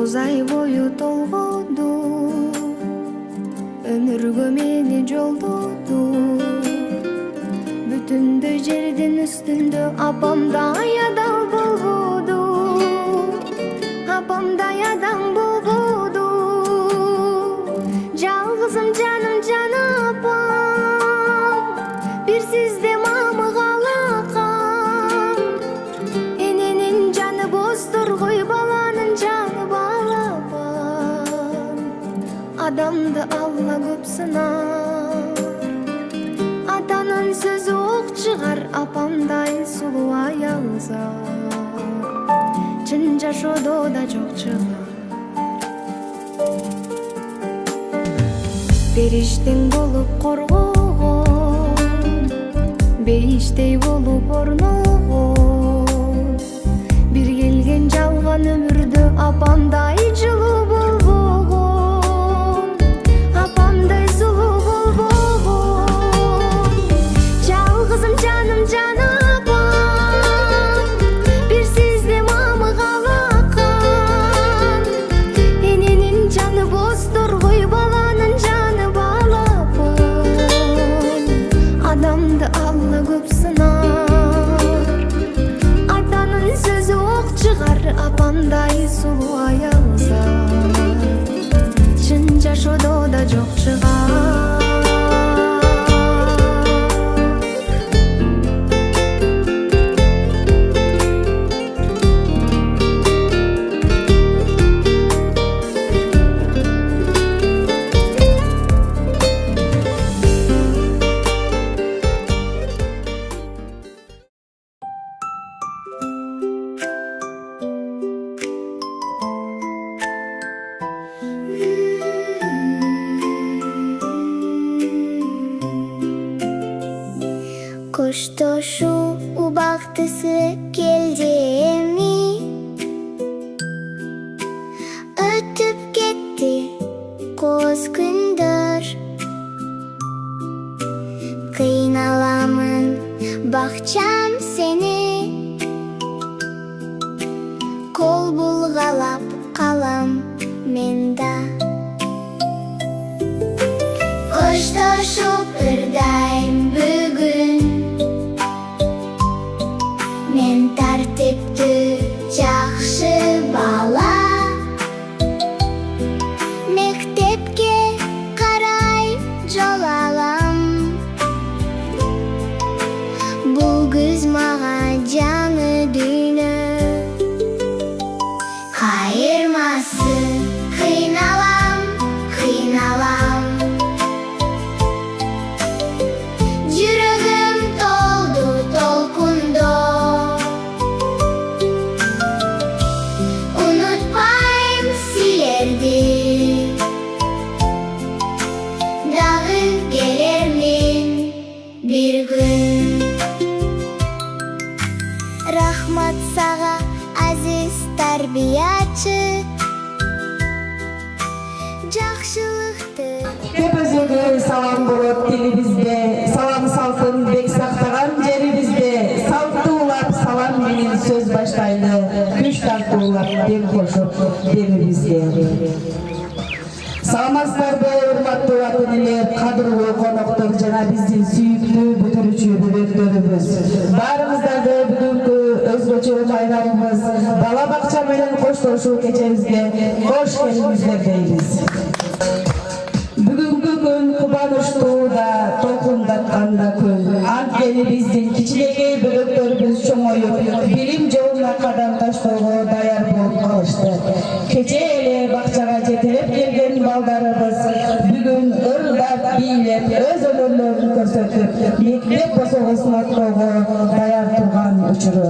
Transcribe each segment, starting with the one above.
9 ай бою толгоду, өмүргө мени жолдоду. Бүтүндөй жердин үстүндө апамдай адам болбоду, апамдай адам болбоду. Жалгызым жаным жана апам, бир сизде мамы калакам. Эненин жаны боздоргой, баланын жаны балапан. Адамды Алла көп сынар, атанын сөзү ок чыгар. Апамдай сулуу аялзар, чын жашоодо да жок чыгар. Периштең болуп коргогон, бейиштей болуп орногон. Бир келген жалган өмүрдө апамдай жылуу болбогон, апамдай сулуу болбогон. Жалгызым жаным жана апам, бир сизде мамы калакан. Эненин жаны боздоргой, баланын жаны балапан. Адамды Алла көп сынар, атанын сөзү ок чыгар. Апамдай сулуу аялзар, чын жашоодо да жок чыгар. Коштошуу убактысы келдими, өтүп кетти коз күндөр. Кыйналамын бакчам сени, кол булгалап калам мен да. Коштошуп ырдайм бүгүн, мен тартиптүү жакшы бала. Мектепке карай жол алам, бул күз мага жаңы дүйнө. Кайырмасын кыйналам, кыйналам. Жүрөгүм толду толкундо, унутпайм силерди. Дагы келермин бир күн. Рахмат сага азиз тарбиячы, жакшылыкты. Көпөзөгө салам болот тилибизде, салам салтын бек сактаган жерибизде. Салттуулап салам менен сөз баштайды, күч тартуулап дем кошуп демибизде. Саламатсыздарбы урматтуу ата-энелер, кадырлуу коноктор жана биздин сүйүктүү бүтүрүүчү бөбөктөрүбүз. Баарыңыздарды бүгүнкү өзгөчө байрамыбыз бала бакча менен коштошуу кечебизге кош келиңиздер дейбиз. Бүгүнкү күн кубанычтуу да, толкундаткан да күн. Анткени биздин кичинекей бөбөктөрүбүз чоңоюп, билим жолуна кадам таштоого даяр болуп калышты. Кечээ эле бакчага жетелеп келген балдарыбыз бүгүн ырдап, бийлеп, өз өнөрлөрүн көрсөтүп, мектеп босогосун аттоого даяр турган учуру.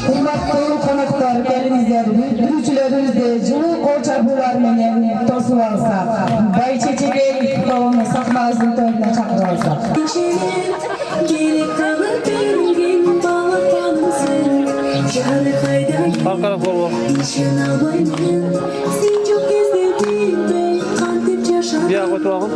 Урматтуу коноктор, келиңиздер, бүтүрүүчүлөрүбүздү жылуу кол чабуулар менен тосуп алсак, бай чечеге Кутлоону сахнабыздын төрүнө чакырып алсак. Аркара болу. Bir ağır olalım.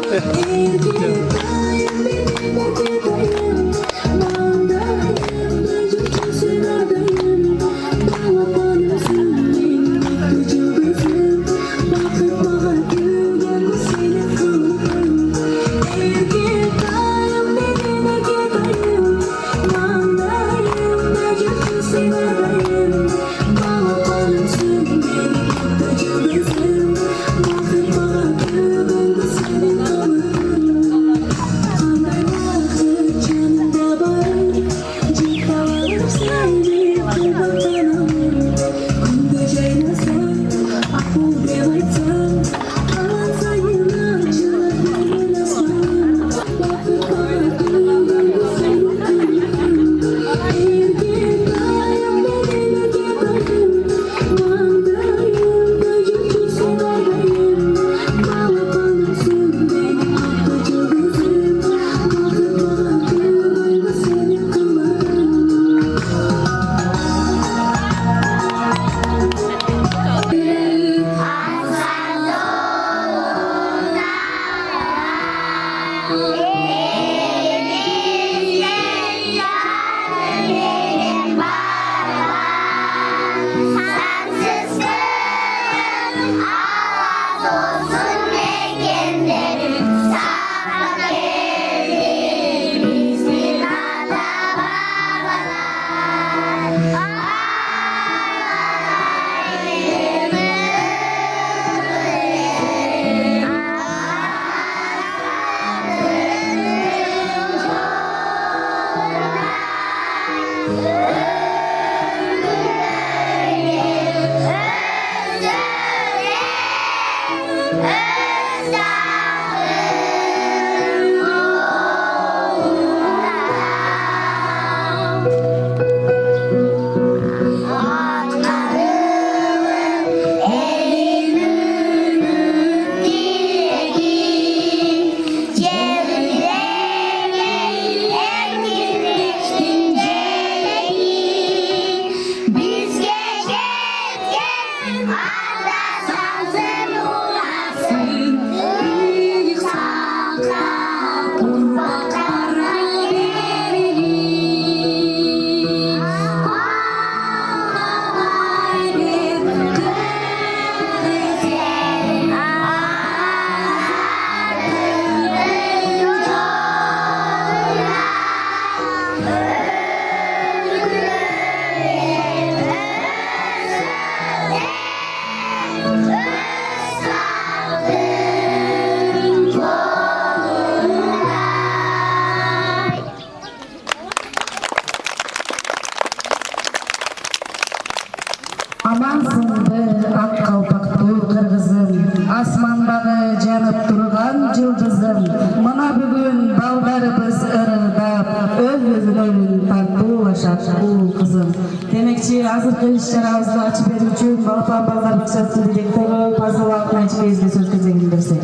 kızım, mana bugün baldarımız ırıldap, öz-özün oyun tartуулашат ул kızım. Demekçi azırkı iş-çarabızды açıp берүү үчүн Балапан балдар бакчасы директору Пазыл Алтынайчыбекке сөз кезегин берсек.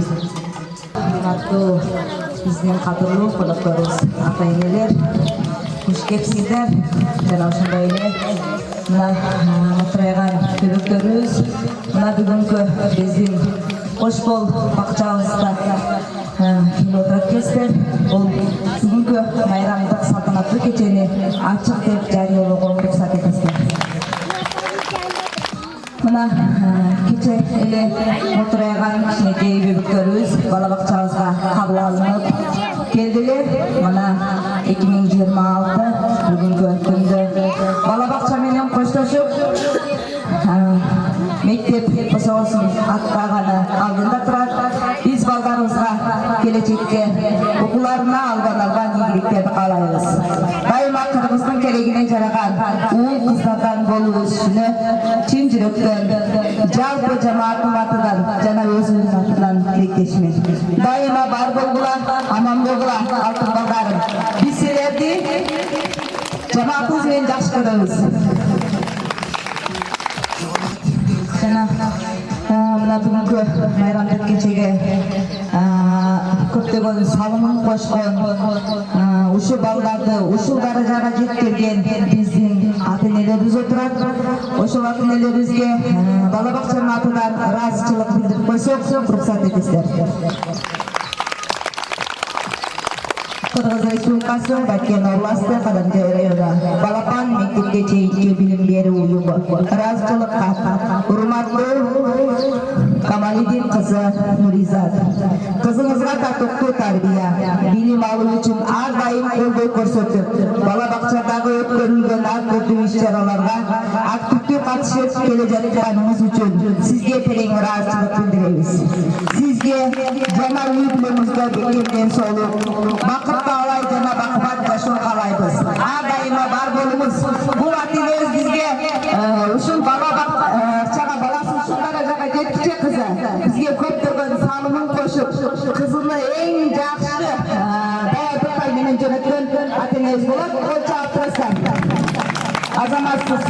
Аттуу биздин кадырлуу конокторубуз, ата-энелер, куш кепсиздер, жана ошондой эле мына отурган көбөктөрүбүз, мына бүгүнкү биздин кош бол бакчабызда кийип отурат экенсиздер. Бул бүгүнкү майрамдык салтанаттуу кечени ачык деп жарыялоого уруксат этесиздер. Мына кече эле отурган кичинекей бөбөктөрүбүз бала бакчабызга кабыл алынып келдилер. Мына 2026 бүгүнкү күндө бала бакча менен коштошуп мектеп кошосун аттаганы алдында турат. Биз балдарыбызга келечекке окууларына алган ийгиликтерди каалайбыз. Дайыма кыргыздын керегине жараган уул кыздардан болуубуз үчүн чын жүрөктөн жалпы жамааттын атынан жана өзүмдүн атынан тилектешмин. Дайыма бар болгула, аман болгула алтын балдарым. Биз силерди жамаатыбыз менен жакшы көрөбүз. Жана мына бүгүнкү майрамдык кечеге көптөгөн салымын кошкон, ушул балдарды ушул даражага жеткирген биздин ата-энелерибиз отурат. Ошол ата-энелерибизге бала бакчанын атынан ыраазычылык билдирип койсок, уруксат этесиздер. Кыргыз Республикасы Бакен областы Кадамжай району Балапан мектепке чейинки билим берүү уюму ыраазычылыкка урматтуу Камалидин кызы Нуризат, кызыңызга татыктуу тарбия, билим алуу үчүн ар дайым колдоо көрсөтүп, бала бакчадагы өткөрүлгөн ар түрдүү иш-чараларга активдүү катышып келе жатканыңыз үчүн сизге терең ыраазычылык билдиребиз. Сизге жана үй бүлөңүзгө бекерден соолук, бакыттуу алай жана бакубат жашоо каалайбыз. Ар дайыма бар болуңуз. Бул ата-энебиз бизге ушул бала бакчага баласын ушул даражага жеткиче кызы бизге көптөгөн салымын кошуп, кызыны эң жакшы даярдыктар менен жөнөткөн ата-энебиз болот. Кол чаап турасыздар. Азаматсыз.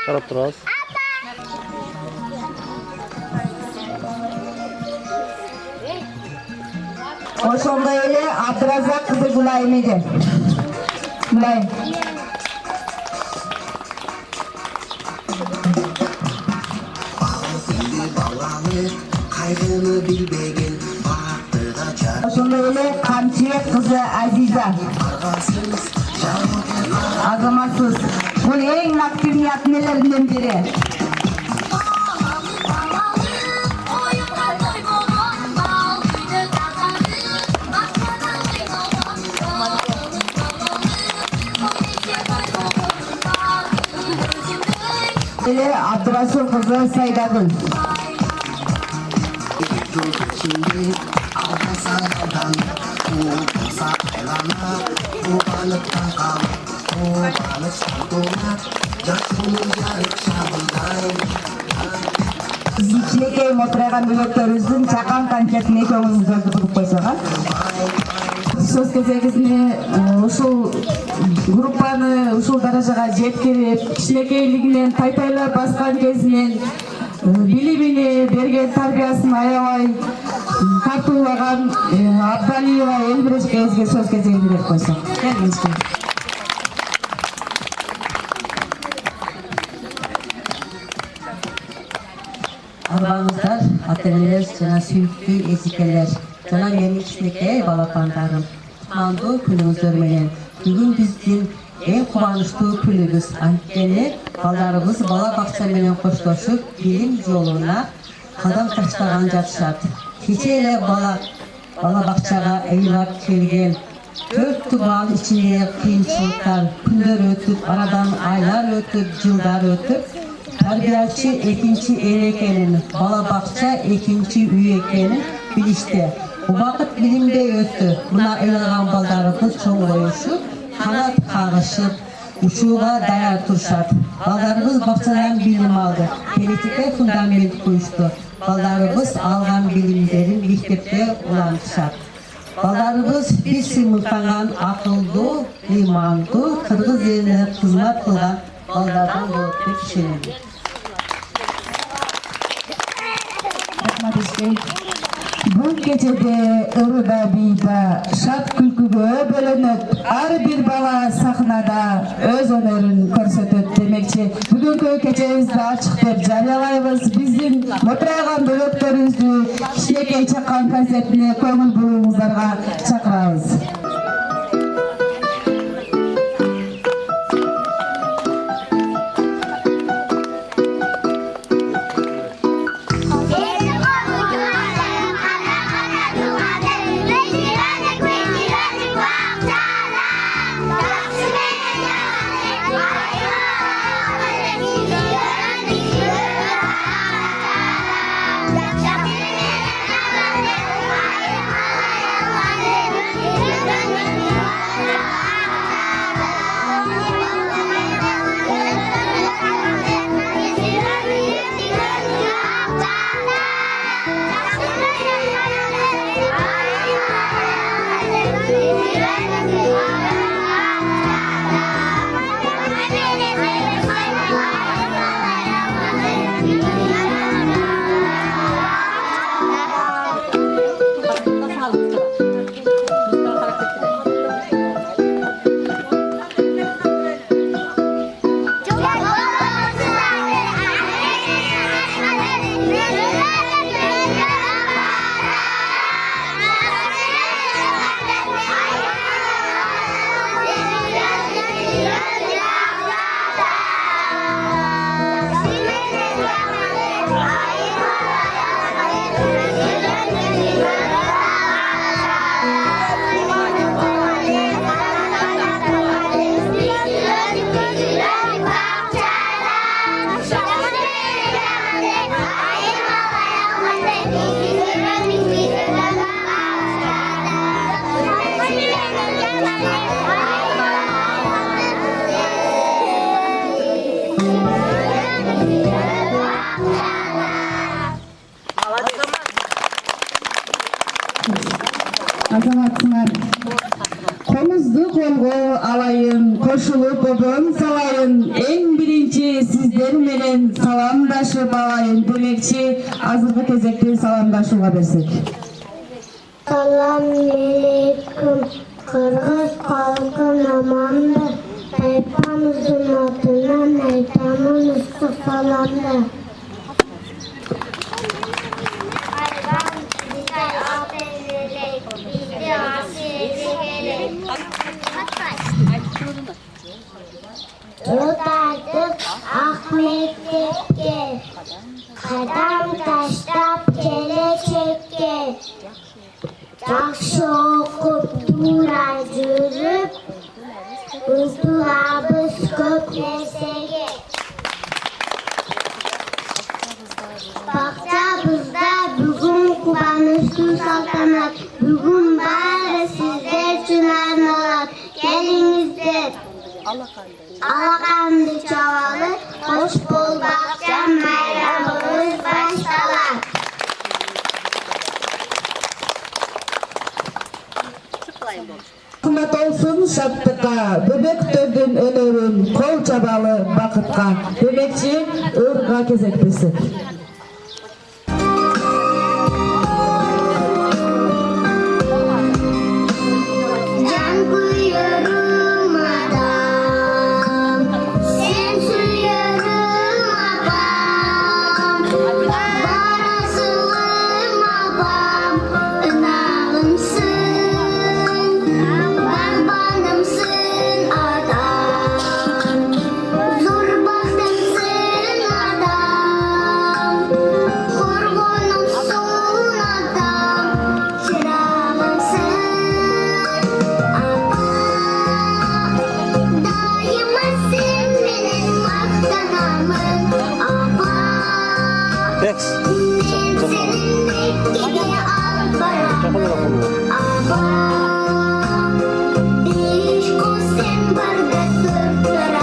Карап турабыз. Ошондой эле Абдыразак кызы Гулайымеде. Гулайым. Ошондой эле Камчыбек кызы Азиза. Азаматсыз. Бул эң активный ата-энелердин бири. Эле Абдырасул кызы Сайдагүл. Кичинекей отурган бөбөктөрүбүздүн чакан концертине көңүлүңүздөрдү буруп койсоңор. Сөз кезегисине ушул группаны ушул даражага жеткирип, кичинекейлигинен тайтайлап баскан кезинен билимини берген тарбиясын аябай тартуулаган Абдалиева Элмирешке сөз кезегин берип койсок. Арбаңыздар, ата-энелер жана сүйүктүү эжекелер, жана менин кичинекей балапандарым. Кутмандуу күнүңүздөр менен. Бүгүн биздин эң кубанычтуу күнүбүз. Анткени балдарыбыз бала бакча менен коштошуп, билим жолуна кадам таштаган жатышат. Кече эле бала бакчага ыйлап келген 4 тубаан ичинде кыйынчылыктар, күндөр өтүп, арадан айлар өтүп, жылдар өтүп, тарбиячы экинчи эл экенин, бала бакча экинчи үй экенин билишти. Убакыт билимдей өттү. Мына ыйлаган балдарыбыз чоңоюшуп, канат кагышып, Uşuğa dayar turşat. Ballarımız bakçadan bilim aldı. Gelecekte fundament koyuştu. Ballarımız algan bilimlerin mektepte ulanışat. Ballarımız bir sımırtanan akıldı, limandı, Kırgız eline hizmet kılgan ballardan doğru kişilerdi. Bu gecede Irıda Bey'de şat külküge bölünüp ar bir bala sahnada öz önörün körsetöt demekçi. Bugünkü gecemizde açık dep jarıyalayбыз. Биздин отурган бөлөктөрүбүздү кичинекей чаккан концертине көңүл буруңуздарга чакырабыз. Azamatsınlar. Kolunuzdu kolgo alayın, koşulup odun salayın, en birinci sizler menen salamdaşıp alayın demekçi azırgı kezekte salamdaşığa bersek. Salam aleykum, Kırgız halkın amandır. Hepimizin adına meydanın üstü salamdır. Yutardık Ahmet'e, kadam taşlap gelecekке. Жақсы оқып тура жүріп, ұмтыламыз көп нәрсеге. Бақчабызда бүгін қуаныштың салтанат, бүгін бәрі сіздер үшін арналады. Келіңіздер, алақанды чалалы, қош бол бақша, майрамымыз başlalar. Rahmat olsun şatlıkka, böbektördün önörün, kol çabalı bakıtka, böbekçi ırga kezek besik. Can koyuyorum adam, sen suyuyorum abam. Barasılım abam, ınağımsın, barbanımsın adam. Zor baktımsın adam, korgunumsun adam. Çırağımsın. Daima sen benim maktanamın ama Dex. ben senin Mekke'ye al bana ama değiş sen barda sırtlara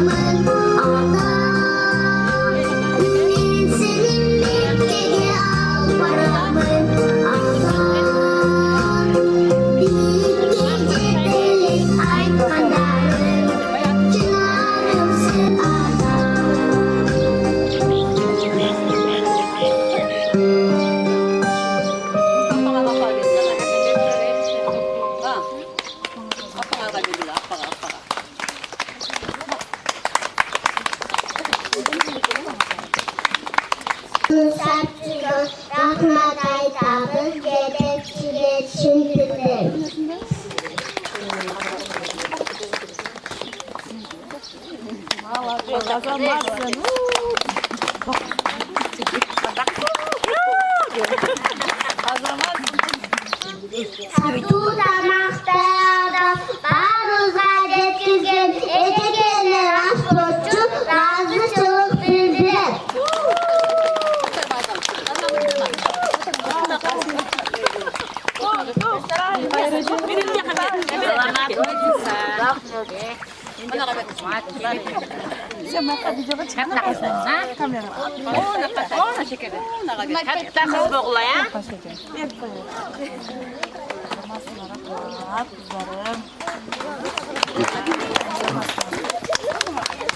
adamın adam. Ünlü senin Mekke'ye al paramın adam. Bir gecelik ay kadarım, çınarımsın adam. Serpçiyor, rahmat aytabı, gerekçiler şimdiler. Tutamakta adam, baruz adet güzel, etekenler asbotçu, razıçılık bildiler.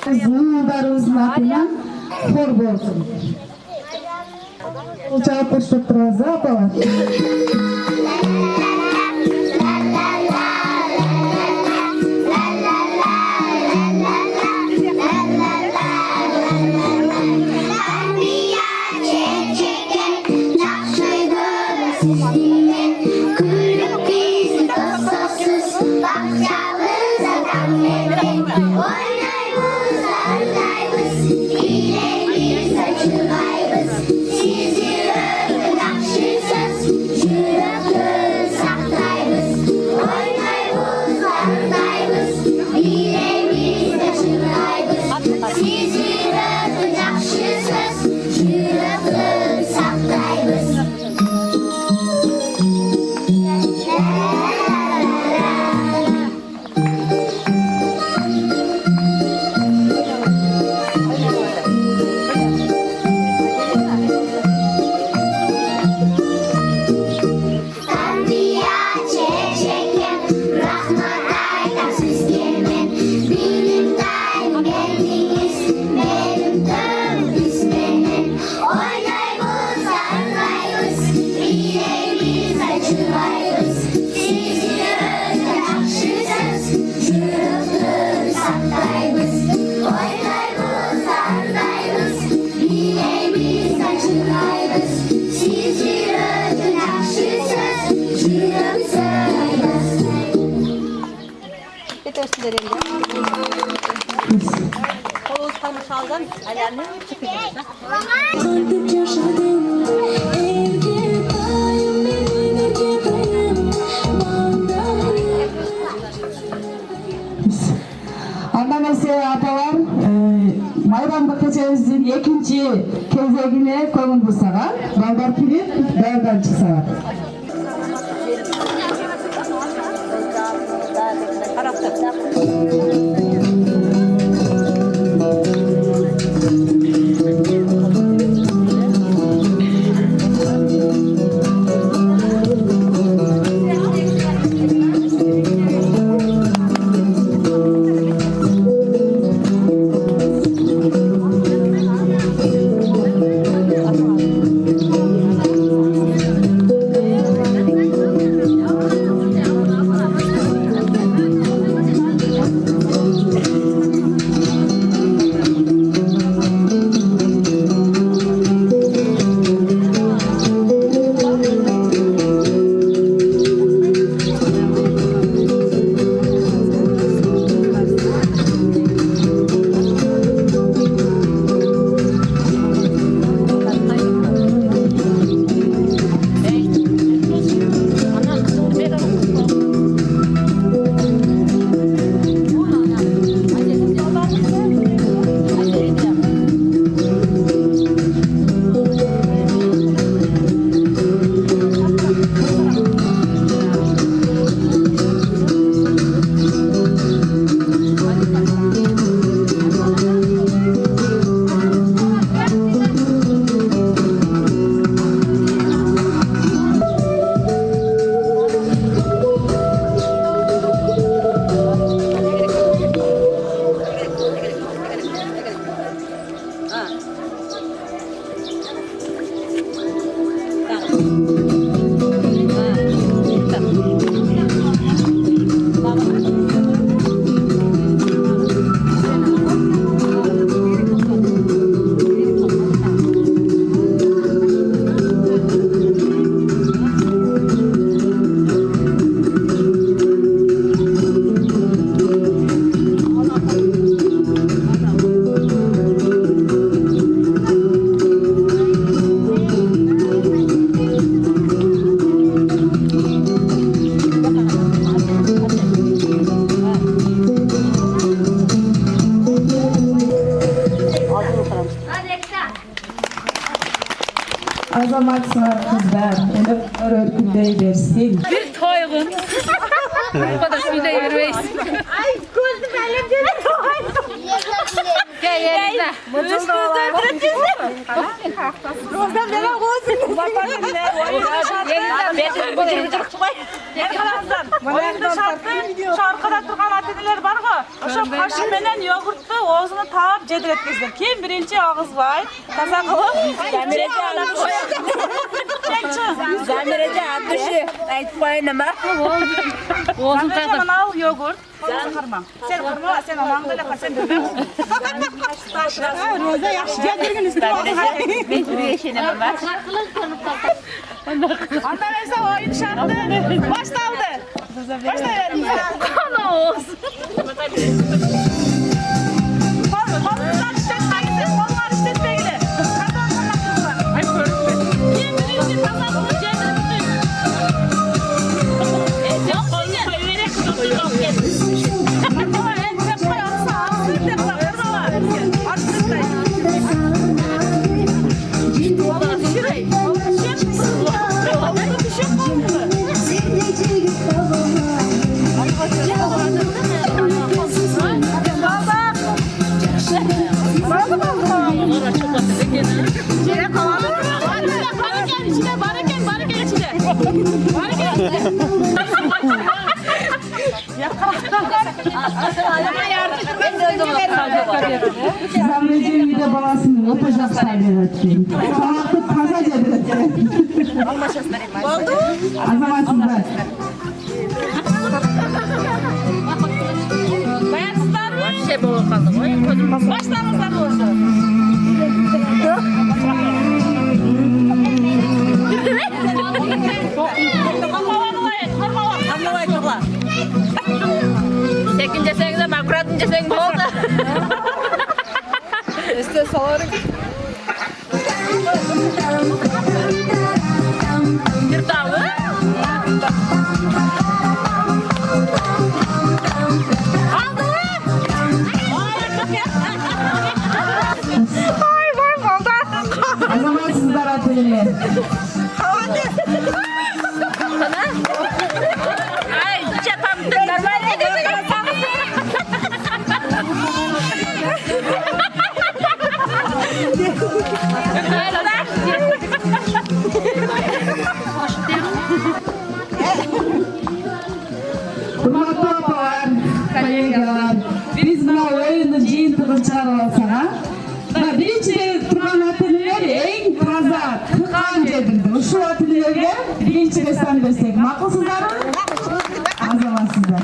Zıvılarımızın adına hor bolsun. Uçağı poşet razı apalar. Kalbim yaşadım, evde payım, evde payım, bağdayım. Anlaması apalar, Mayramda keçemizin ikinci kezegine konum bulsalar, Balbar Pirin, dağdan çıksalar. Azamatsınlar kızlar. Öyle örgündey versin. Bir toygun. Bu kadar suyda yürümeyiz. Ay gözüm elimde Gel yerine. Oyunda şu arkada turgan atediler var mı? Oşo kaşı menen yogurttu oğzuna taap jedir etkizdir. Kim birinci ağızbay? Taza kılıp. Zamirece ağlamış. Zamirece atmışı. Ayıp koyun ama. Oğuzun Zamirece bana al yogurt. Sen kırma. Sen kırma. Sen anandı laka sen dövme. Roza yaxşı jedirgin üstü. Ben buraya yaşayamam ben. Ondan ise oyun şartı başlandı. Başlayalım. Ana Oğuz. Kolunuzdan işletmeyin. Kollar işletmeyin. Kazan kazan. Kim birinci kazandı? Zamireceğim bir de babasını öpecek sayılır etkin. Kalkıp kaza cedir etkin. Azamatsınlar. Şey bol kaldı. Başlarınızdan olsun. Sekince sen de makradınca sen oldu. İşte salarım. Bir tavı. Azamatsınlar atölyeler. Ay, çapamdı. Normalde de Hurmatlı apalar, kollegalar, biz buna oyunun jiyintigini çıkarıp alsak, birinchi turgan atölyeler eng toza, tıkan jedirdi. Şu atölyelerge birinchi destan bersek, ma'qulsizlarmi? Azamatsizlar.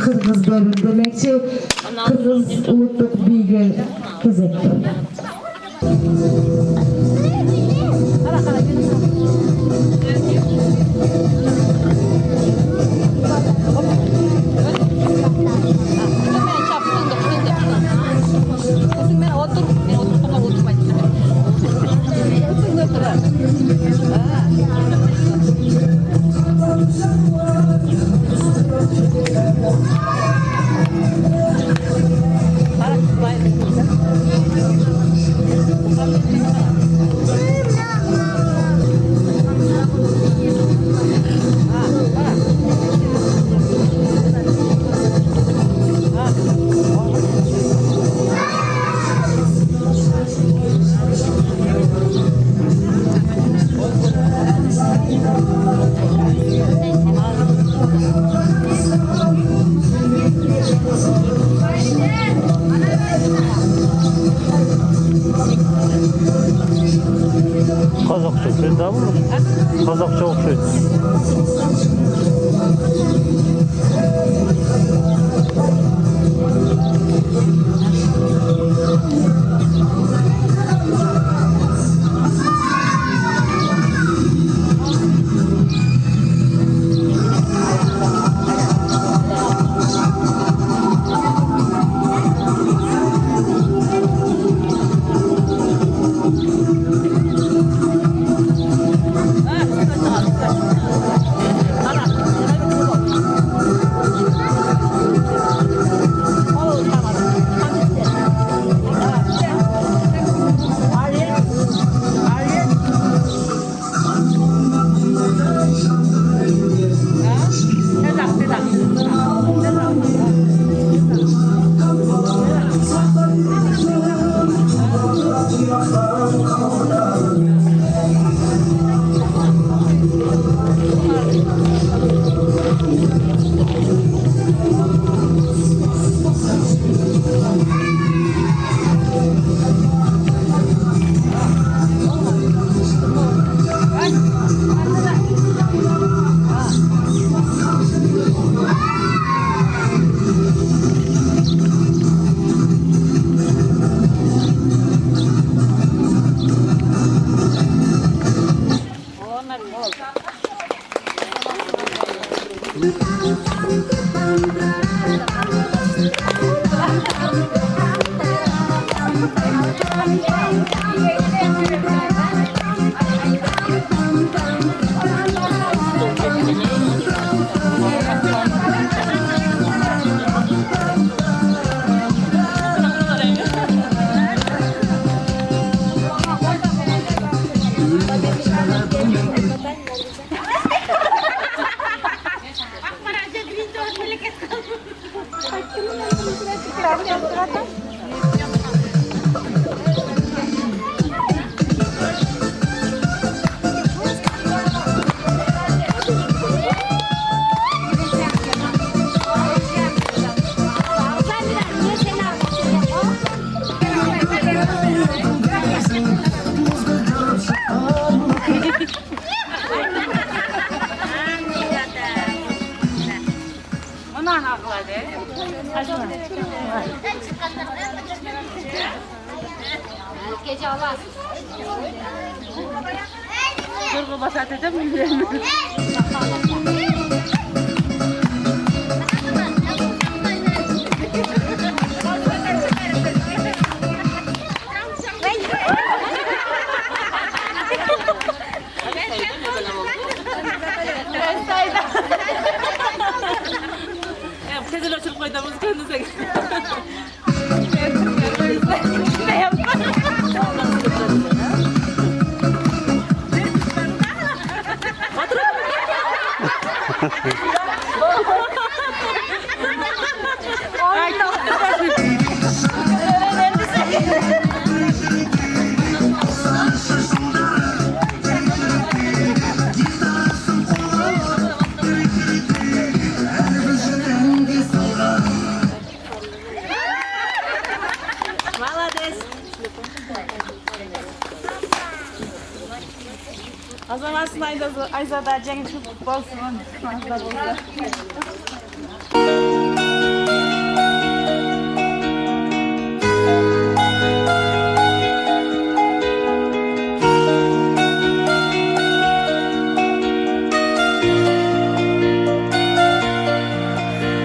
Kırgız bölüm demekçi, Kırgız Ulutluk Bilgi Kızıktır. Kazakça söyledi abi mi? Kazakça okuyor. Gece avaz. Durgu basat edem mi? Tezil açılıp koydum kendinize. Ne yapma? O zaman Ayza'da Cengiz bolsun.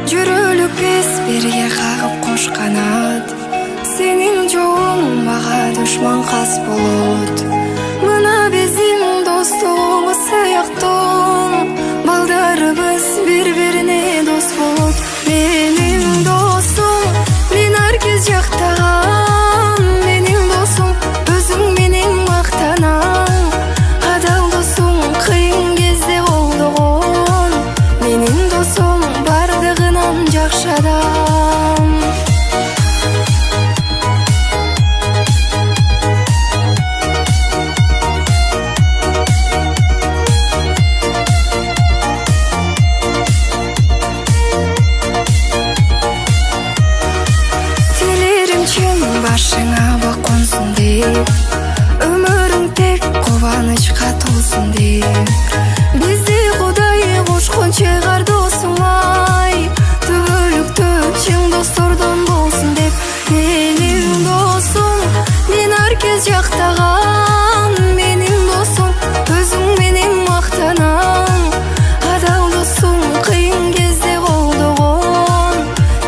Жүрөлүк биз бирге кагып кош канат, сенин жолуң мага душман кас болот. Мына биздин достугубуз сыяктуу, балдарыбыз бири-бирине дос болот. Менин досум, мен ар кез жактаган, менин досум, өзүң менен мактанам. Адал досум кыйын кезде колдогон, менин досум бардыгынан жакшы адам. Башыңа бак консун деп, өмүрүң тек кубанычка толсун деп. Бизди Кудай кошкон чыгар досуңай, түбөлүктө чың достордон болсун деп. Менин досум, мен ар кез жактаган, менин досум, өзүң менен мактанам. Адал досум кыйын кезде колдогон,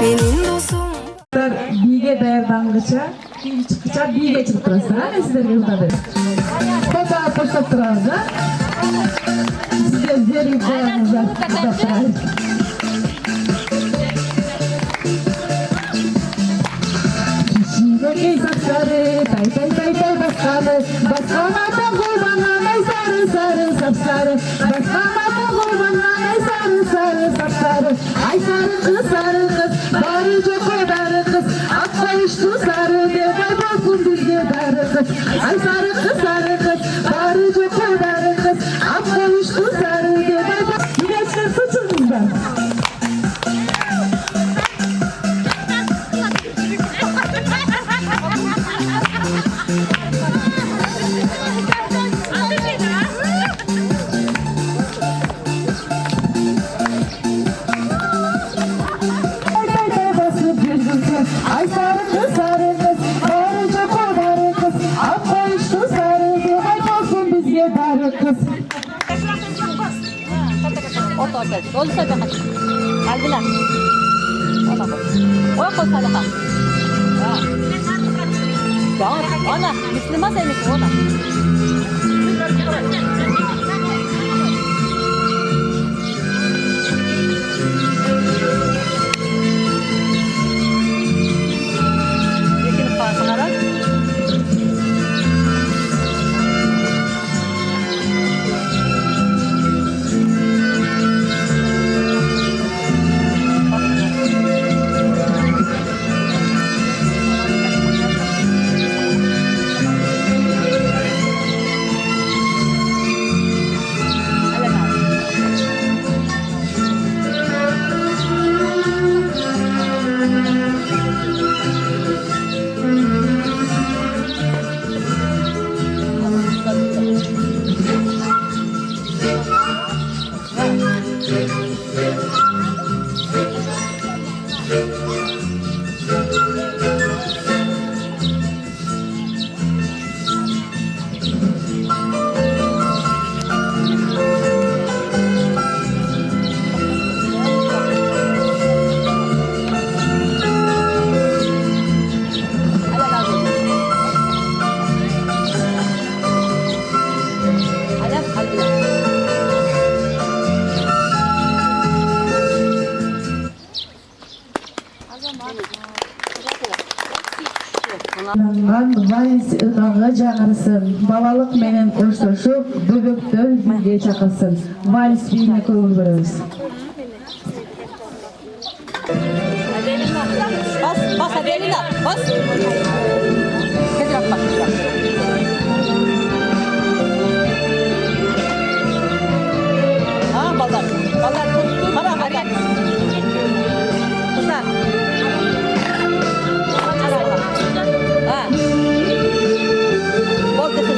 менин досум. Bige dayandangaça, çıkıca bige çıkıp durasın. Hani sizlerge utadır. Fotoğraf koşup durarız. Sizler zeri koyanızlar. Kişideki saçları, tay baskalı. Baskamata kurbanlar, sarı sarı sapsarı. Baskamata kurbanlar, sarı sarı sapsarı. Ay sarı kız, barıcı kodarı kız. Atlayıştı sarı, devay basın bizge darı kız. Ay sarı kız, barıcı kodarı kız, ak kavuştu sarı göbek. Güneşler saçınızdan. Ay sarı kız, barıcı kodarı kız, ak kavuştu sarı göbek olsun bizge darı kız. Oldu tabii hadi. Geldiler. Oy kosalaka. Ona, Müslüman seninki ona. Yakın farklara. Valiz ınağı жаңырсын, балалық менен коштошуп, бөгөктөр бизге чакырсын. Valiz бийине көңүл беребиз. Bas hadi elini al. Bas. Getir at bak. Ha ballar. Ballar tut. Para ballar. Kızlar. Ha. Bol getir.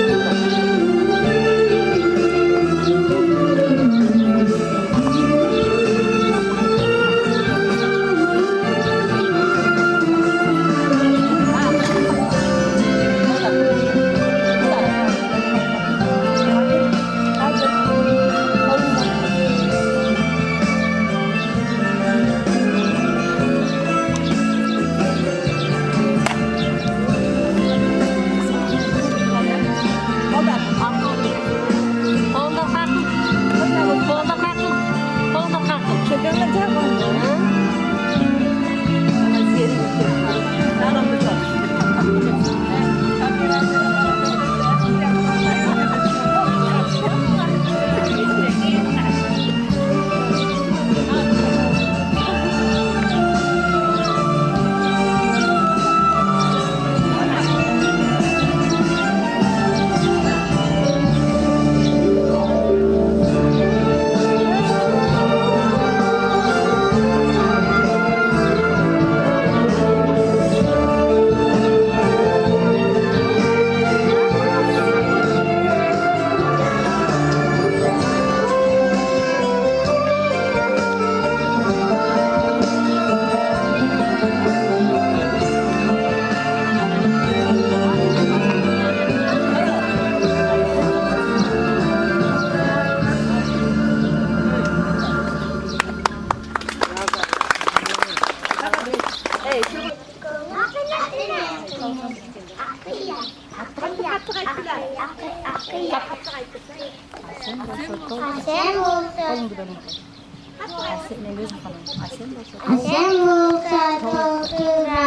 Asem olsa doktora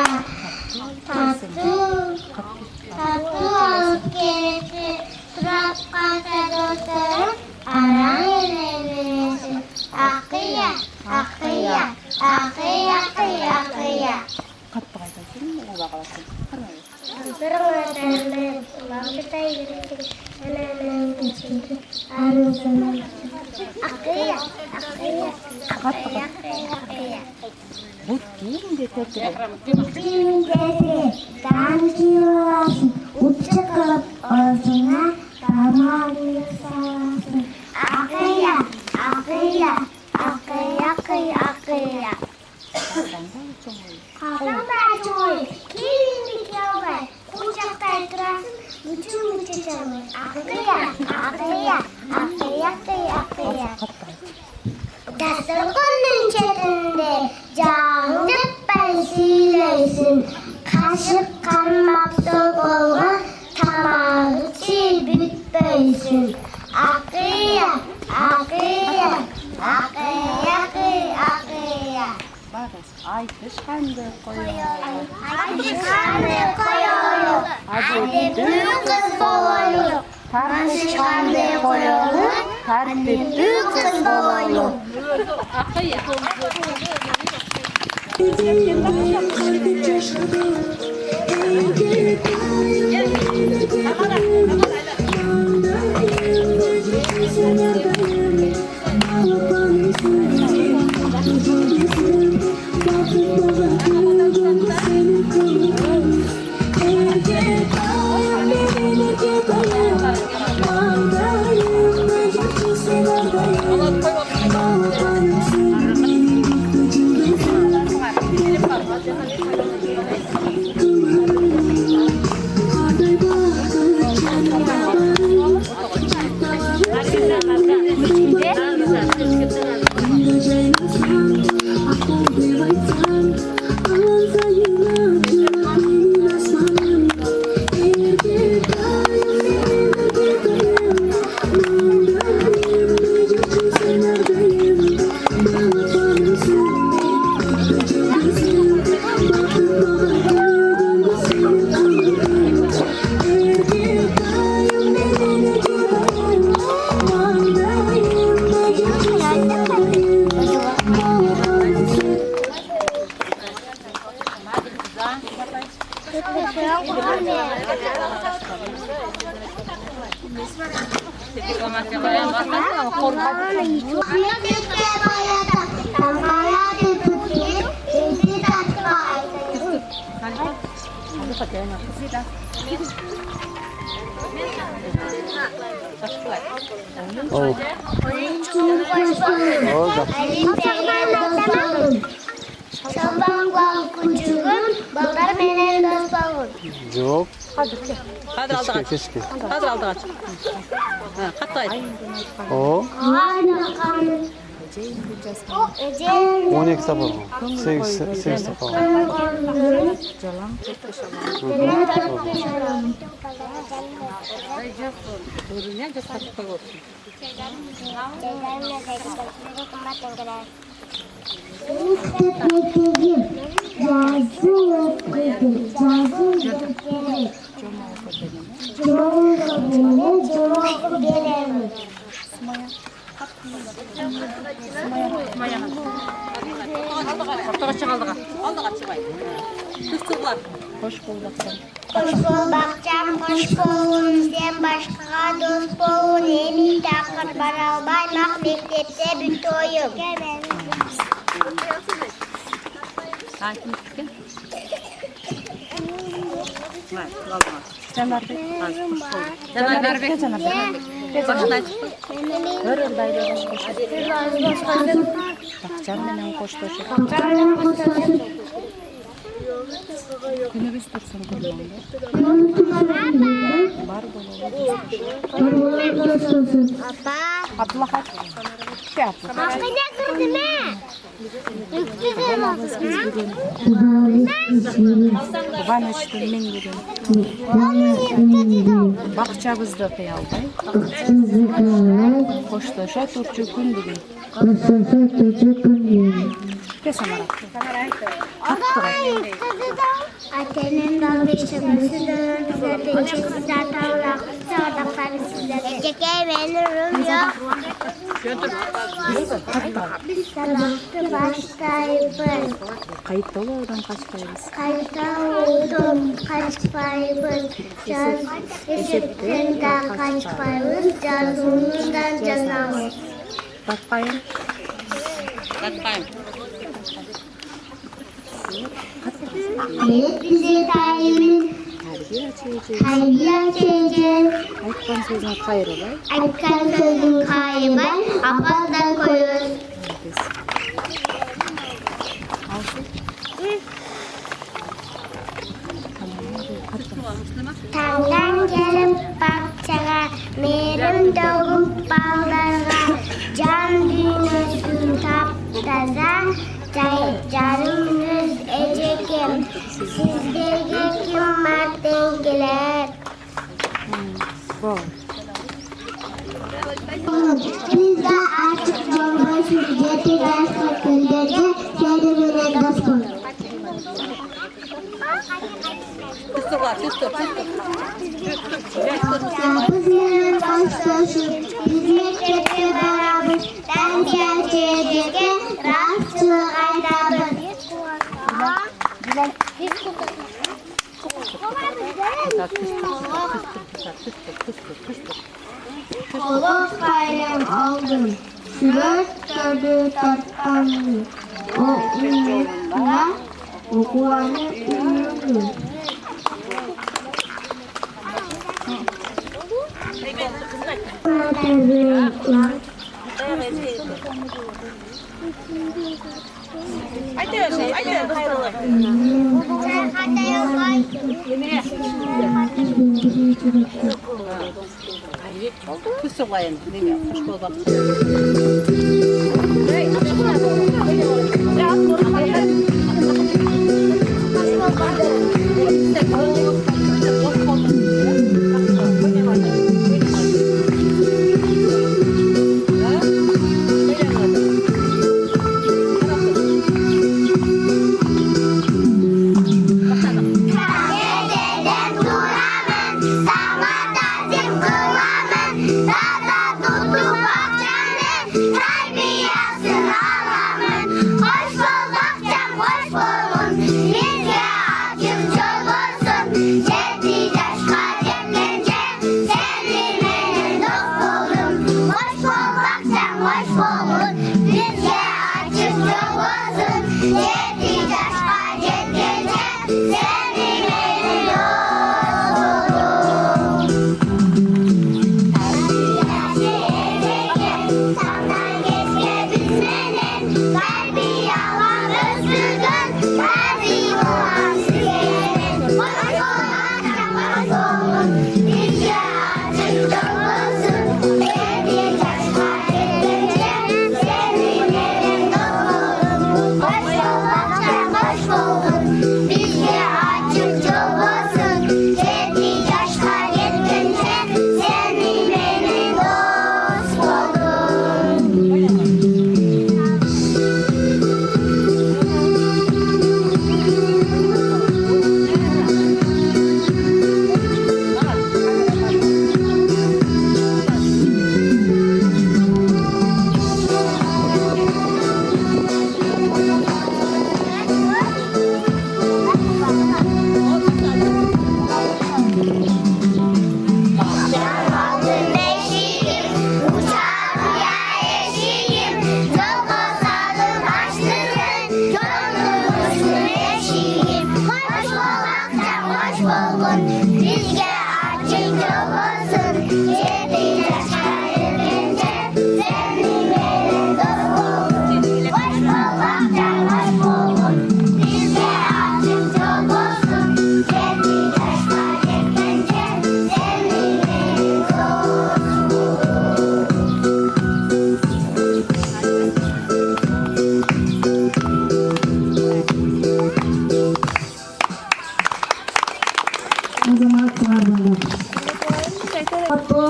tatlı alıp gelirsin. Surat kalsa doktorum aran verirsin. Akıya, akıya, akıya, akıya, akıya. Katlı kayda senin mi ola kalasın? Kalkan da çoğu, kirinlik yavrum, kucakta oturasın, bütün çalıyor. Akıya. Dasturgunun çetinde canlı besiylesin. Kaşık kanmak soğuğuna tamağı çibütbeysin. Akıya. Ay kışkandı koyuyor. Hadi büyük kız boğulu. Kışkandı koyuyor. Hadi büyük kız boğulu. Sambang kucuğun, bakar menen dostağın. Yok. Hadi aldı kaç. Keşke. Hadi aldı kaç. Hatta O. Ece 12 sabah mı? 8 sabah mı? Durunca da saçıp koyuyorsun. Orta kaçacak aldı kaç. Aldı kaç bay. Kız kızlar. Hoş bulduk sen. Hoş bulduk can, hoş buldun. Sen başka dost bulun. Emin takır baralbaymak mektepte bütoyum. Gel benim. Sakin çıkın. Var, aldı. Sen ver bir. Sen ver bir. Sen ver bir. Başından çıktı. Görür dayı hoş hoş. Bak can benim hoş hoş. Günümüz tutsun kullandı. Var Abdullah kaç. Şey yaptı. Akıya kırdı ne? Yüktü mü? Bana işte men gidiyorum. Bakçabızda peyaldı. Hoşlaşa turçu gün bugün. Kes amara. Atenin dalga işlemesi dönüşleri, çekizler tavlak, sardakları sizlere. Eceke benim yok. Biz sabahta başlayıp Kayıtta oradan kaçmayız. kayıta oldum kaçmayız. Eşitliğinden kaçmayız. Canımızdan canamız. Bakayım. Evet bize tayimin terbiye çekeceğiz. Ayıptan sözün hayır olay. Ayıpkan sözün kaybay. Apandan koyuyoruz. Tangdan gelip bakçağa, merim doğup bağlara, can düğünüsün taptaza, canımız ecekim, sizlere kim var dengeler. Biz de artık Cumhurbaşkanı ders fakültede serüvene dostum. Kızların başlaşı, biz mektepte beraber, ben gerçeğe rastçılık aytabız. Kolu kalem aldım, sürat tadı tatlandı. O ünlüler okuyanı ünlüdür. Kız olayın. Ne yapmış bu bak.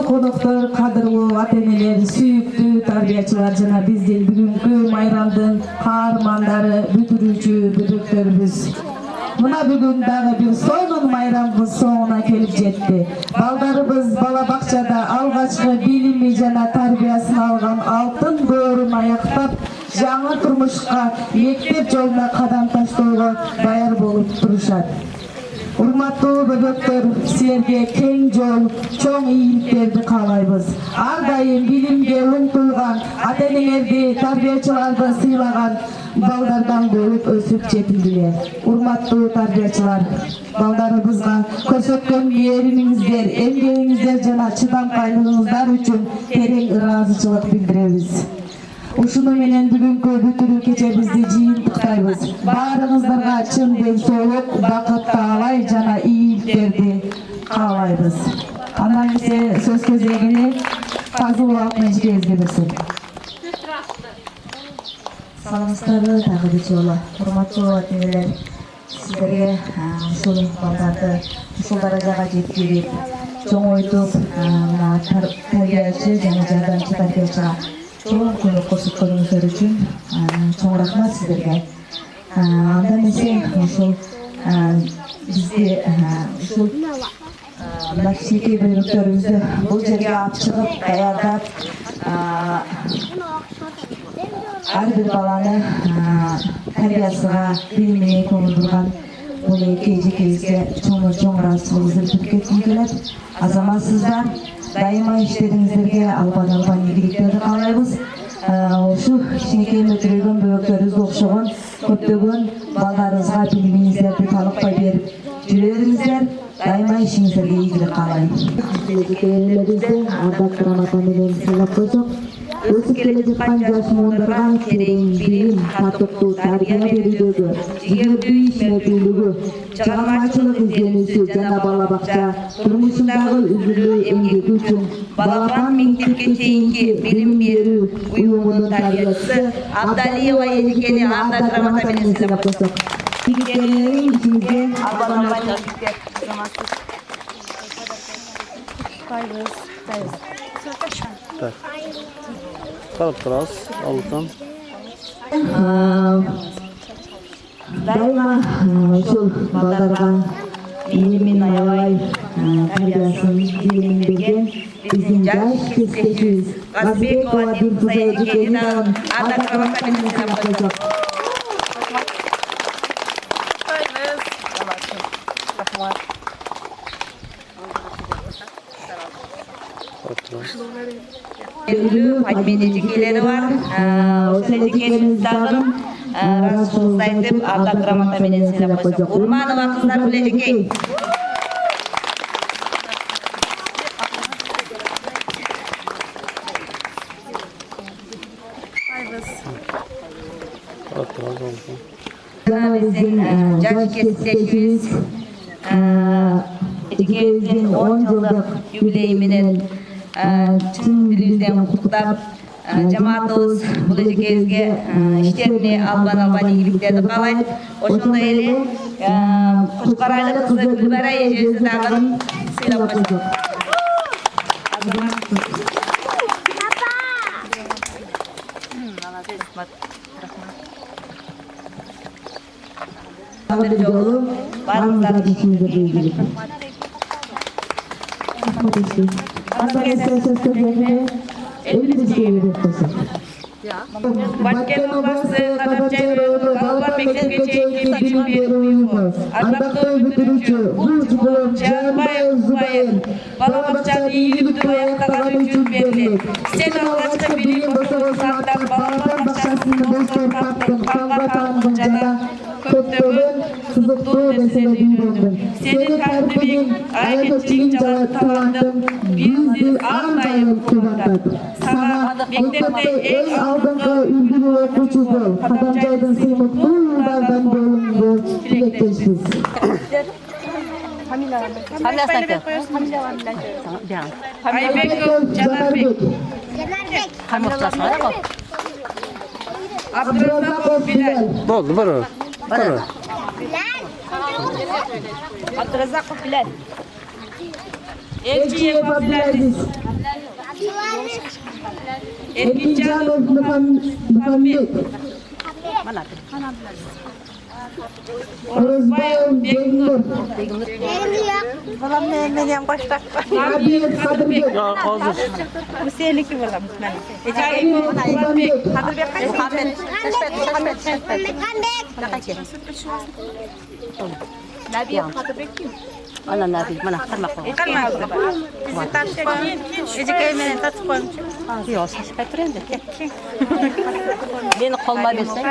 Konuklar, kadırlı, ateneler, süyüktü tarbiyacılar jana bizdin bugünkü mayramdın kahramanları, bütürücü büdüklerimiz. Mına bugün dağı bir soygun mayramımız sonuna kelip jetti. Baldarыбыз bala bakçada alga algaçkı bilimi jana tarbiyasını algan altın doğrun ayaktap жаңы turmuşka mектep жолuna kadam taştoogo dayar bolup turuşat. Урматтуу бөбөктөр, силерге кең жол, чоң ийгиликтерди каалайбыз. Ар дайым билимге умтулган, ата-энеңерди, тарбиячыларды сыйлаган балдардан болуп өсүп жетилдилер. Урматтуу тарбиячылар, балдарыбызга көрсөткөн мээримиңиздер, эмгегиңиздер жана чыдамкайлыгыңыздар үчүн терең ыраазычылык билдиребиз. Ушуну менен бүгүнкү бүтүрүү кечебизди жыйынтыктайбыз. Баарыңыздарга чын ден соолук, бакыт таалай жана ийгиликтерди каалайбыз. Андан кийин сөз кезегини Фазыл Алтынчыгезге берсин. Саламатсыздарбы тагы бир жолу. Урматтуу ата-энелер, сиздерге ушул балдарды ушул даражага жеткирип, чоңойтуп, тарбиячы жана жардамчы тарбиячыга чоң көмөк көрсөткөнүңүздөр үчүн чоң рахмат сиздерге. Андан эсе ушул бизди ушул мына кичинекей бөбөктөрүбүздү бул жерге алып чыгып даярдап ар бир баланы тарбиясына билимине көңүл бурган бул эки эжекебизге чоң ыраазычылыгыбызды билдиргим келет. Азаматсыздар, дайыма иштериңиздерге албан ийгиликтерди каалайбыз. Ушу кичинекей мөлтүрөгөн бөбөктөрүбүзгө окшогон көптөгөн балдарыбызга билимиңиздерди талыкпай берип жүрө бериңиздер. Дайыма ишиңиздерге ийгилик каалайм. Элибизди ардак грамота менен сыйлап койсок, өсүп келе жаткан жаш муундарга терең билим, татыктуу тарбия берүүдөгү, жигердүү ишмердүүлүгү, чыгармачылык изденүүсү жана бала бакча турмушундагы үзүлүү эмгеги үчүн Балапан мектепке чейинки билим берүү уюмунун тарбиячысы Абдалиева Эжекени ардак грамота менен сыйлап койсок. Тигиздерин ичинде Kalıp biraz alıtan. Дайыма ушул балдарга билимин аябай тарбиясын билимин берген биздин жаш кесиптешибиз Газбекова Дилфуза Эжекени дагы ардак грамота менен сыйлап койсок. Belgili Fatmen Ejekелери бар. Ошол эжекелерибиз дагы ыраазычылыгыбызды айтып, ардак грамота менен сыйлап койсок. Урманова Кыздаргүл Эжекей. Биздин жаш кесиптешибиз Эжекебиздин 10 жылдык юбилейи менен чын дилибизден куттуктап, жамаатыбыз бул эжекебизге иштерине албан ийгиликтерди каалайт. Ошондой эле Кушкарайлык кызы Гүлбарай эжебизди дагы сыйлап койсок. Дагы бир жолу баарыңыздарга ишиңиздерге ийгилик. Баткен областы Кадамчай району Балапан мектепке чейинки билим берүү уюму ардактуу бүтүрүүчү Ужгулов Жанбаев Зубайыр бала бакчаны ийгиликтүү аяктаганы үчүн берилет. Сен алгачкы билим босогосун аттап Балапан бакчасынын достор таптын, камга таандың жана көптөгөн кызыктуу нерселерди үйрөндүм. Сенин тартибиң, аянычтыгың жана талантың бизди ар дайым кубаттат. Сага мектепте эң алдыңкы үлгүлүү окуучу бол, Кадамчайдын сыймыктуу жылдардан болуңду тилектешпиз. Айбеков Жанарбек. Абдуразаков Билал. Oldu bana. Bana. Abdurazakov Bilal. Elçiyev Abdülaziz. Erkincanov Muhammed. Orozbayev Begnur, Benim yok. Balam men ham başlak. Abiyev Kadirbek, Ya hazır. Bu seniki balam. Abiyev Kurbanbek, Kadırbek kaç? Muhammed. Nabiye Kadırbek kim? Ana nabi mana qirma qo'y. Qilma o'zi. Bizni tartib Ejikay meni tartib qo'ymuş. Yo'q, sashib tur endi. Meni qolma desang.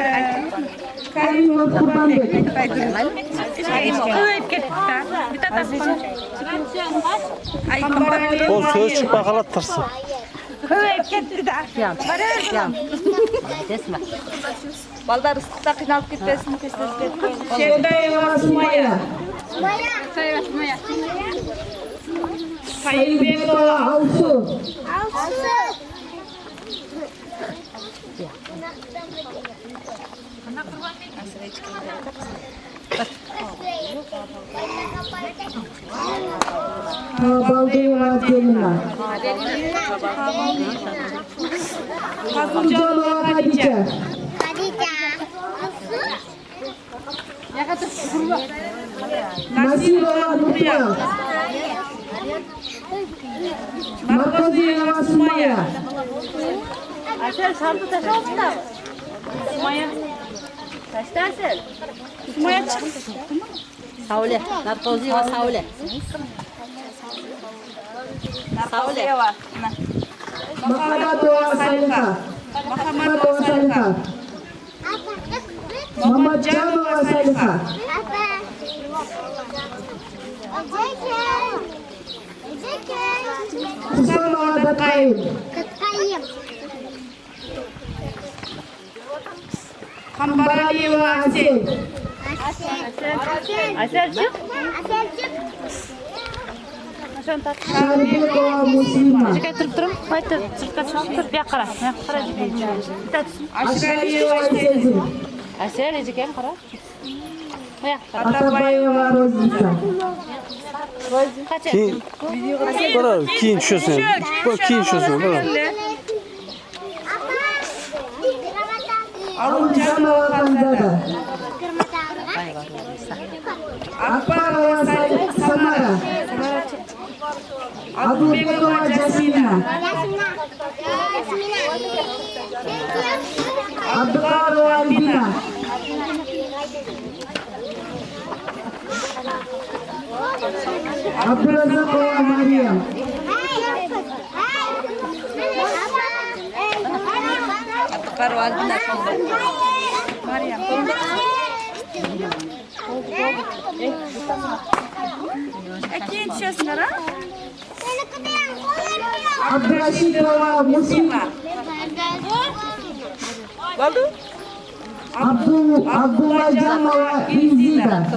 Karimov Kurbanbek, Ko'yib ketdi. Bitta tartib Ay, O söz çıkma kalat tırsın. ko'yib ketdi-da. Yan. Desma. Balдар ıssiqda qiynalib ketmasin, tez-tez deb qo'ying. Şerdayeva Sumaya, Sayıbekova Alsu, Baldıyeva Celina, Canova Hadice, Nasirova Nurtural, Markoziyeva Sumaya, Asel şartı taşıyorsun da. Sumaya. Taştarsın. Sumaya çıktı. Saule, narkozi va Saule. Saule var. Mahamadova Salika, Mahamadova Salika, Mamadjanova Salika, Husanova Datkayım, Kambaraliyeva Asel, Asel çık. Şarbekova Muslima, Getirip durun. Haydi sırtka çıkıp bir qara. Aşraliyeva Sezin, Asel ejikam qara. Atabayeva Rozita, Keyin, bana keyin düşüyorsun. Bu keyin düşüyorsun. Bana. Alunjanova Kanzada, Akbarova Samara, Abubekova Jasmina, Abdukarova Albina, Abdurazakova Mariam, Karo aldın Meryem. Keyin düşüyorsunlar ha? Abdurashidova Muslim, Oldu? Abdullajanova İzida,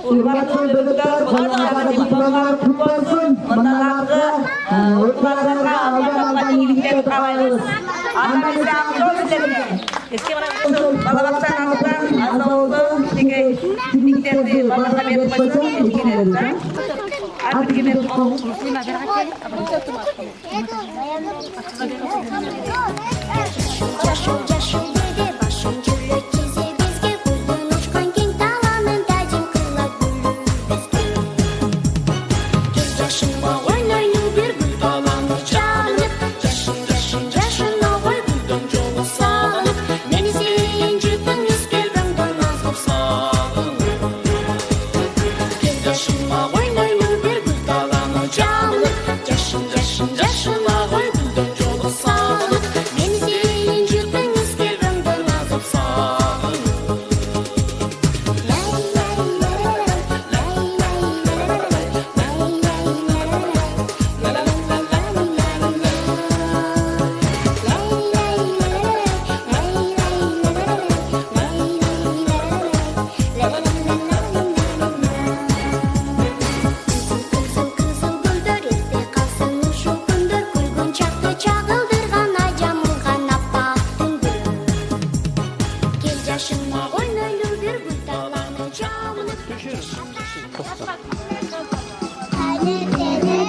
Hurmatli bölükler, bunlarga diplomalar kutlu olsun. Bunlarga o'tlarga aldan iyilikler tilaymiz. Balabakçan azda oldu. Tekniklerdi. Balabakçan berip koysun. Tekniklerdi. Artık gibi kovuk.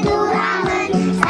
Duramın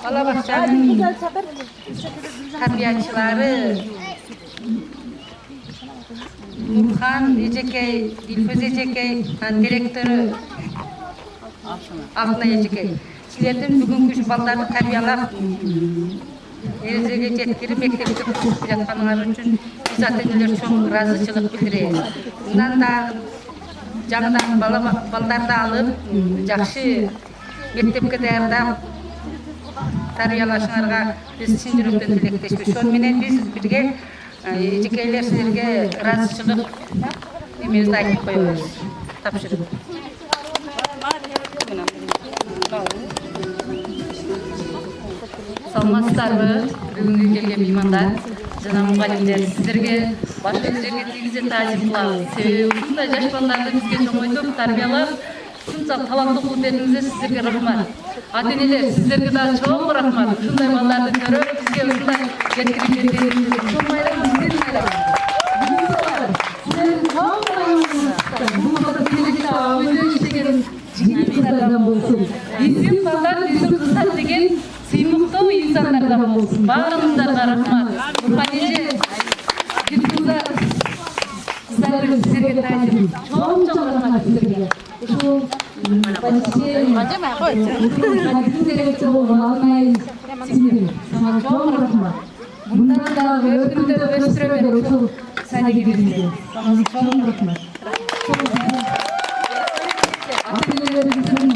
Balabakçanın tarbiyatçıları Nurhan Ecekey, Dilföz Ecekey, direktörü Altına Ecekey. Sizlerden bugünkü şu ballarını tarbiyalap Erezege jetkirip mektepte kutlup жатқаныңар үшін biz ата-энелер çok razıçılık bildireyim. Bundan da жаңадан балдарды алып, жақсы мектепке даярдап тарбиялашыңарга biz чын жүректен тилектешпиз. Сонымен biz бирге эжекейлер силерге разычылык эмебизди айтып коебуз. Тапшырып. Саламатсыздарбы? Бүгүнкү келген меймандар, жана мугалимдер, сиздерге башка жерге тийгизе таасир кылабыз. Себеби ушундай жаш балдарды бизге чоңойтуп, тарбиялап, ушунча талаптуу кылып бергениңизге сиздерге рахмат. Ата-энелер, сиздерге да чоң рахмат. Ушундай балдарды көрүп, бизге ушундай жеткирип бергениңизге чоң майрам, сиздердин майрам. Сиздердин чоң майрамыңыз. Бул келечекте өзү иштеген жигит кыздардан болсун. Биздин балдар, биздин кыздар деген сыймыктуу инсандардан болсун. Баарыңыздарга рахмат. Руханиже кыздарыбыз сиздерге таасир. Чоң рахмат сиздерге. Ушул Acaba koy. Çok rahmat. Bundan da öğretimde öğretmeler usul saygı birbirine. Çok rahmat. Ailelerimizin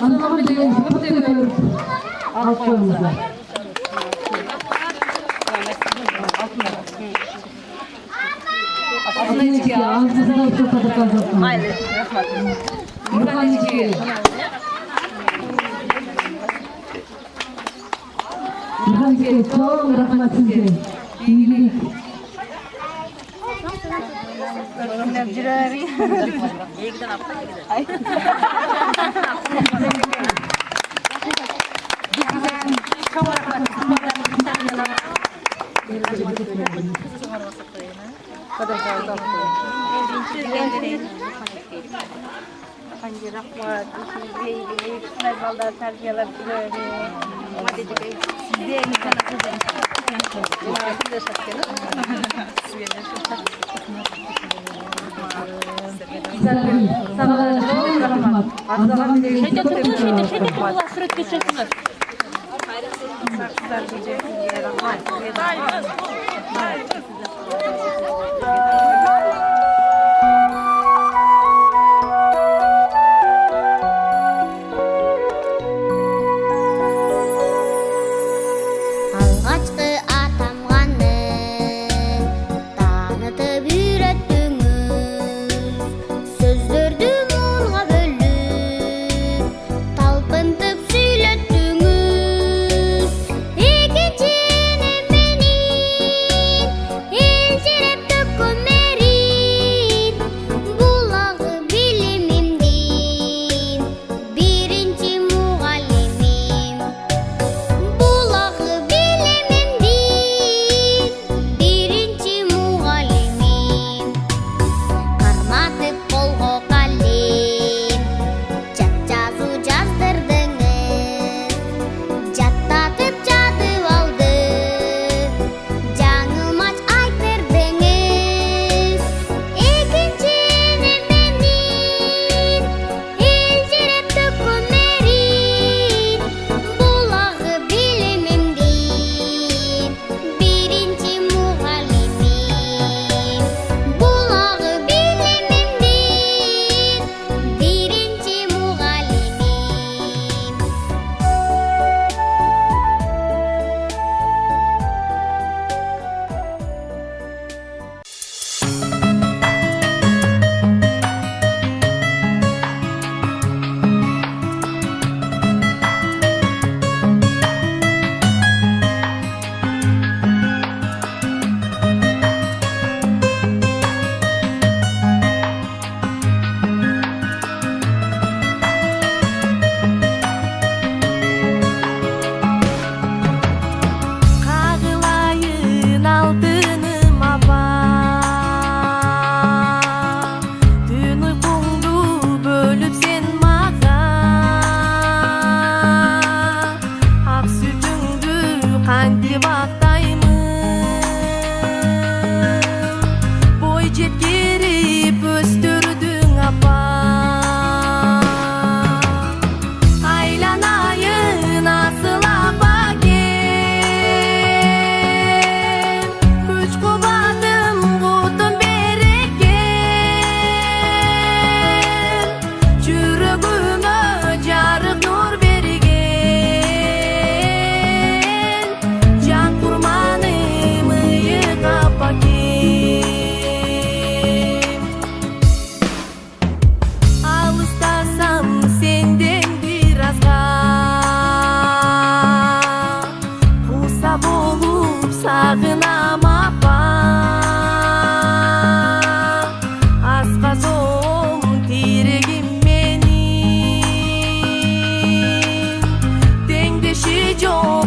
anlamadığı çok seviyoruz. Alkışlarımızla. Aslında ağzınızdan çok kadar Aile. Rahmat. Nurhan'cığım. Nurhan'cığım çok rahmat size. İyilik. Hangi rahmat, iyi kısmet ballar terbiyeler böyle. Hadi diye size imkanı kızım. Alғашқы атамғаның танытып үйреттіңіз, сөздерді молға бөліп, талпынтып сөйлеттіңіз. Екіншіне менен елжіреп жок